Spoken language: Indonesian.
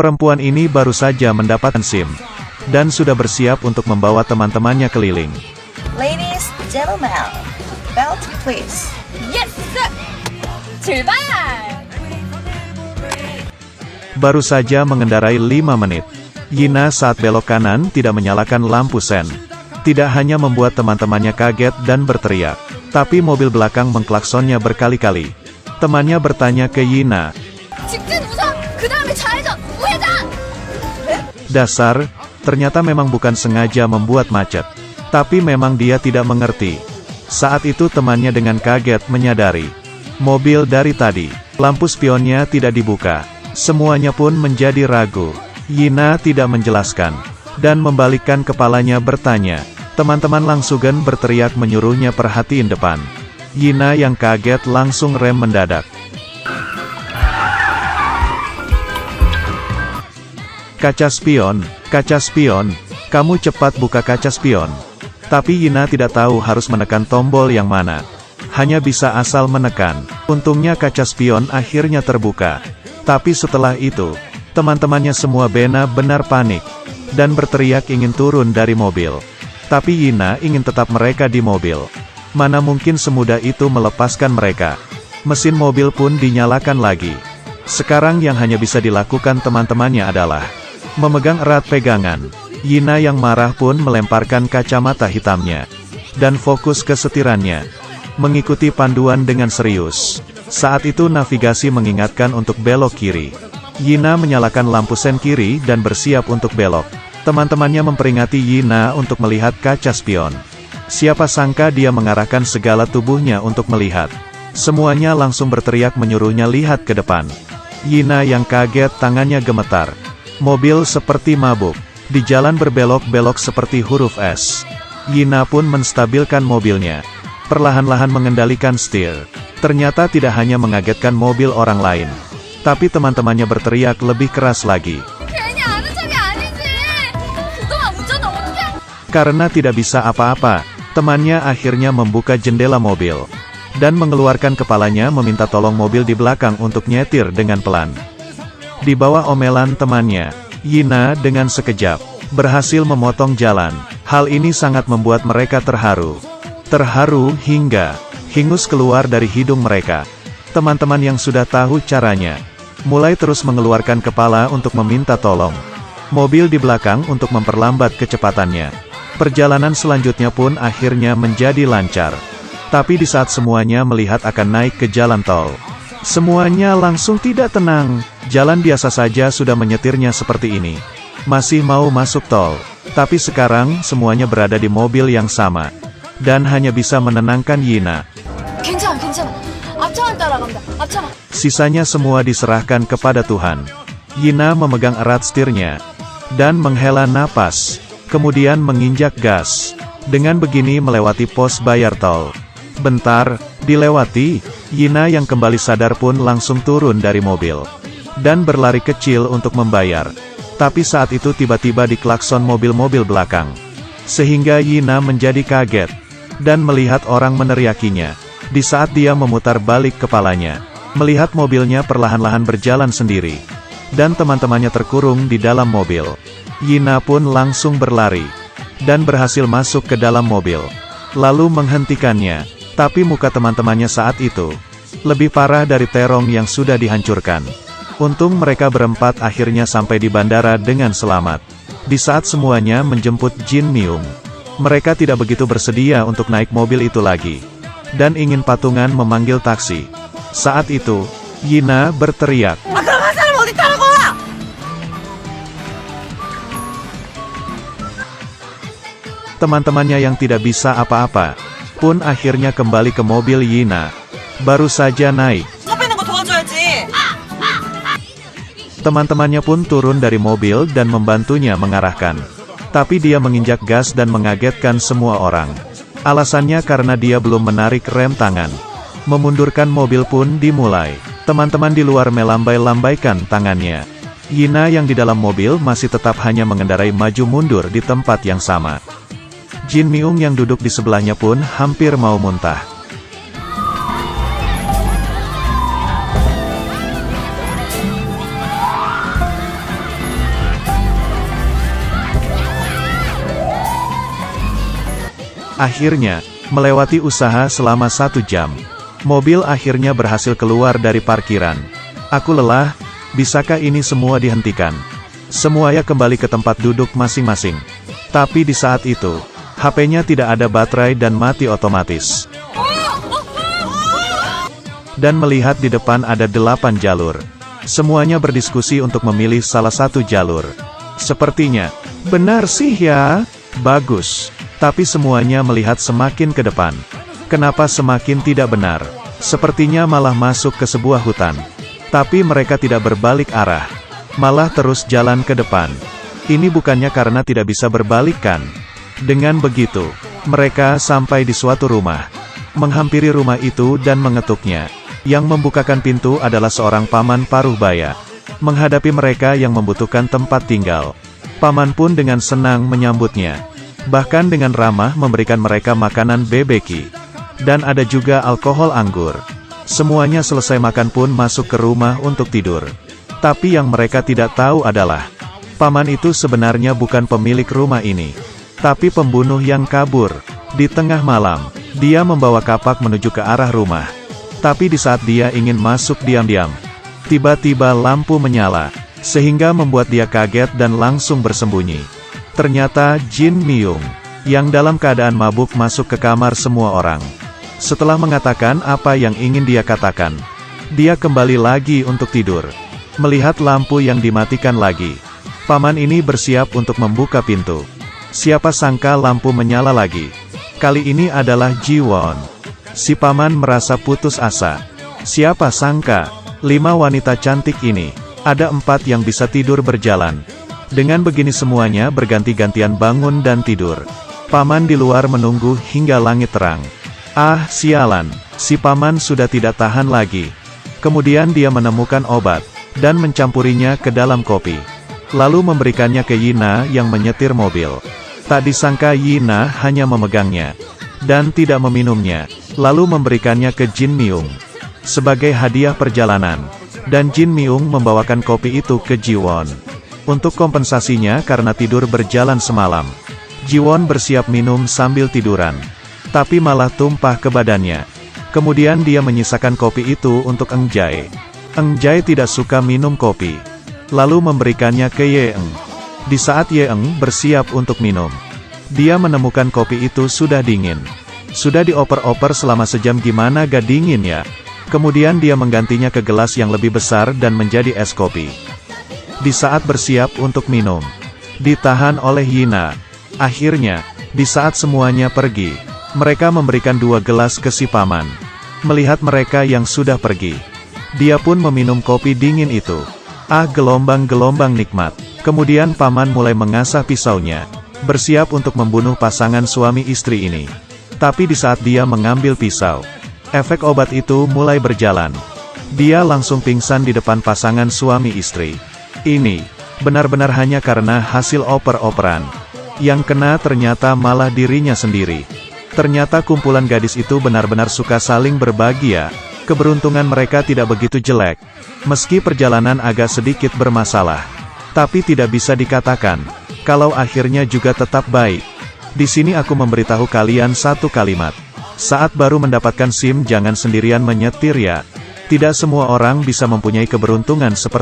Perempuan ini baru saja mendapatkan SIM, dan sudah bersiap untuk membawa teman-temannya keliling. Ladies, gentlemen, belt please. Yes! 출발! Baru saja mengendarai 5 menit. Yina saat belok kanan tidak menyalakan lampu sen. Tidak hanya membuat teman-temannya kaget dan berteriak, tapi mobil belakang mengklaksonnya berkali-kali. Temannya bertanya ke Yina, 직진 우선, 그 다음에 좌회전, 우회전! dasar, ternyata memang bukan sengaja membuat macet. Tapi memang dia tidak mengerti. Saat itu temannya dengan kaget menyadari, mobil dari tadi, lampu spionnya tidak dibuka. Semuanya pun menjadi ragu. Yina tidak menjelaskan, dan membalikkan kepalanya bertanya. Teman-teman langsung berteriak menyuruhnya perhatiin depan. Yina yang kaget langsung rem mendadak. Kaca spion, kamu cepat buka kaca spion. Tapi Yina tidak tahu harus menekan tombol yang mana. Hanya bisa asal menekan. Untungnya kaca spion akhirnya terbuka. Tapi setelah itu, teman-temannya semua benar-benar panik, dan berteriak ingin turun dari mobil. Tapi Yina ingin tetap mereka di mobil. Mana mungkin semudah itu melepaskan mereka. Mesin mobil pun dinyalakan lagi. Sekarang yang hanya bisa dilakukan teman-temannya adalah memegang erat pegangan. Yina yang marah pun melemparkan kacamata hitamnya, dan fokus ke setirannya, mengikuti panduan dengan serius. Saat itu navigasi mengingatkan untuk belok kiri. Yina menyalakan lampu sen kiri dan bersiap untuk belok. Teman-temannya memperingati Yina untuk melihat kaca spion. Siapa sangka dia mengarahkan segala tubuhnya untuk melihat. Semuanya langsung berteriak menyuruhnya lihat ke depan. Yina yang kaget tangannya gemetar. Mobil seperti mabuk. Di jalan berbelok-belok seperti huruf S. Yina pun menstabilkan mobilnya. Perlahan-lahan mengendalikan setir. Ternyata tidak hanya mengagetkan mobil orang lain, tapi teman-temannya berteriak lebih keras lagi. 괜히 아는 척이 아니지! 그동안 운전을 어떻게... Karena tidak bisa apa-apa, temannya akhirnya membuka jendela mobil, dan mengeluarkan kepalanya meminta tolong mobil di belakang untuk nyetir dengan pelan. Di bawah omelan temannya, Yina dengan sekejap berhasil memotong jalan. Hal ini sangat membuat mereka terharu. Terharu hingga hingus keluar dari hidung mereka. Teman-teman yang sudah tahu caranya, mulai terus mengeluarkan kepala untuk meminta tolong. Mobil di belakang untuk memperlambat kecepatannya. Perjalanan selanjutnya pun akhirnya menjadi lancar. Tapi di saat semuanya melihat akan naik ke jalan tol, semuanya langsung tidak tenang. Jalan biasa saja sudah menyetirnya seperti ini. Masih mau masuk tol. Tapi sekarang semuanya berada di mobil yang sama. Dan hanya bisa menenangkan Yina. 괜찮아. 앞차만 따라간다. 앞차만. Sisanya semua diserahkan kepada Tuhan. Yina memegang erat setirnya, dan menghela napas, kemudian menginjak gas. Dengan begini melewati pos bayar tol. Bentar, dilewati, Yina yang kembali sadar pun langsung turun dari mobil, dan berlari kecil untuk membayar. Tapi saat itu tiba-tiba diklakson mobil-mobil belakang. Sehingga Yina menjadi kaget, dan melihat orang meneriakinya. Di saat dia memutar balik kepalanya, melihat mobilnya perlahan-lahan berjalan sendiri, dan teman-temannya terkurung di dalam mobil. Yina pun langsung berlari, dan berhasil masuk ke dalam mobil, lalu menghentikannya. Tapi muka teman-temannya saat itu lebih parah dari terong yang sudah dihancurkan. Untung mereka berempat akhirnya sampai di bandara dengan selamat. Di saat semuanya menjemput Jin Myung, mereka tidak begitu bersedia untuk naik mobil itu lagi, dan ingin patungan memanggil taksi. Saat itu, Yina berteriak, teman-temannya yang tidak bisa apa-apa, pun akhirnya kembali ke mobil Yina. Baru saja naik, 차 빼는 거 도와줘야지. teman-temannya pun turun dari mobil dan membantunya mengarahkan. Tapi dia menginjak gas dan mengagetkan semua orang. Alasannya karena dia belum menarik rem tangan. Memundurkan mobil pun dimulai. Teman-teman di luar melambai-lambaikan tangannya. Yina yang di dalam mobil masih tetap hanya mengendarai maju mundur di tempat yang sama. Jin Myung yang duduk di sebelahnya pun hampir mau muntah. Akhirnya, melewati usaha selama 1 jam. Mobil akhirnya berhasil keluar dari parkiran. Aku lelah, bisakah ini semua dihentikan? Semuanya kembali ke tempat duduk masing-masing. Tapi di saat itu, HP-nya tidak ada baterai dan mati otomatis. Dan melihat di depan ada 8 jalur. Semuanya berdiskusi untuk memilih salah satu jalur. Sepertinya, benar sih ya, bagus. Tapi semuanya melihat semakin ke depan. Kenapa semakin tidak benar? Sepertinya malah masuk ke sebuah hutan. Tapi mereka tidak berbalik arah. Malah terus jalan ke depan. Ini bukannya karena tidak bisa berbalik kan? Dengan begitu, mereka sampai di suatu rumah. Menghampiri rumah itu dan mengetuknya. Yang membukakan pintu adalah seorang paman paruh baya. Menghadapi mereka yang membutuhkan tempat tinggal. Paman pun dengan senang menyambutnya. Bahkan dengan ramah memberikan mereka makanan bebeki. Dan ada juga alkohol anggur. Semuanya selesai makan pun masuk ke rumah untuk tidur. Tapi yang mereka tidak tahu adalah, paman itu sebenarnya bukan pemilik rumah ini. Tapi pembunuh yang kabur. Di tengah malam, dia membawa kapak menuju ke arah rumah. Tapi di saat dia ingin masuk diam-diam, tiba-tiba lampu menyala, sehingga membuat dia kaget dan langsung bersembunyi. Ternyata Jin Myung, yang dalam keadaan mabuk masuk ke kamar semua orang. Setelah mengatakan apa yang ingin dia katakan, dia kembali lagi untuk tidur. Melihat lampu yang dimatikan lagi, paman ini bersiap untuk membuka pintu. Siapa sangka lampu menyala lagi. Kali ini adalah Ji-won. Si paman merasa putus asa. Siapa sangka, 5 wanita cantik ini, ada 4 yang bisa tidur berjalan. Dengan begini semuanya berganti-gantian bangun dan tidur. Paman di luar menunggu hingga langit terang. Ah, sialan, si paman sudah tidak tahan lagi. Kemudian dia menemukan obat, dan mencampurinya ke dalam kopi. Lalu memberikannya ke Yina yang menyetir mobil. Tak disangka Yina hanya memegangnya, dan tidak meminumnya, lalu memberikannya ke Jin Myung sebagai hadiah perjalanan. Dan Jin Myung membawakan kopi itu ke Ji-won. Untuk kompensasinya karena tidur berjalan semalam, Ji-won bersiap minum sambil tiduran. Tapi malah tumpah ke badannya. Kemudian dia menyisakan kopi itu untuk Eng Jae. Eng Jae tidak suka minum kopi. Lalu memberikannya ke Ye-eng. Di saat Ye-eng bersiap untuk minum, dia menemukan kopi itu sudah dingin. Sudah dioper-oper selama sejam, gimana gak dingin ya? Kemudian dia menggantinya ke gelas yang lebih besar dan menjadi es kopi. Di saat bersiap untuk minum, ditahan oleh Yina. Akhirnya, di saat semuanya pergi, mereka memberikan 2 gelas ke si paman. Melihat mereka yang sudah pergi, dia pun meminum kopi dingin itu. Ah, gelombang-gelombang nikmat. Kemudian paman mulai mengasah pisaunya, bersiap untuk membunuh pasangan suami istri ini. Tapi di saat dia mengambil pisau, efek obat itu mulai berjalan. Dia langsung pingsan di depan pasangan suami istri. Ini benar-benar hanya karena hasil oper-operan. Yang kena ternyata malah dirinya sendiri. Ternyata kumpulan gadis itu benar-benar suka saling berbagi ya. Keberuntungan mereka tidak begitu jelek. Meski perjalanan agak sedikit bermasalah, tapi tidak bisa dikatakan kalau akhirnya juga tetap baik. Di sini aku memberitahu kalian satu kalimat. Saat baru mendapatkan SIM jangan sendirian menyetir ya. Tidak semua orang bisa mempunyai keberuntungan seperti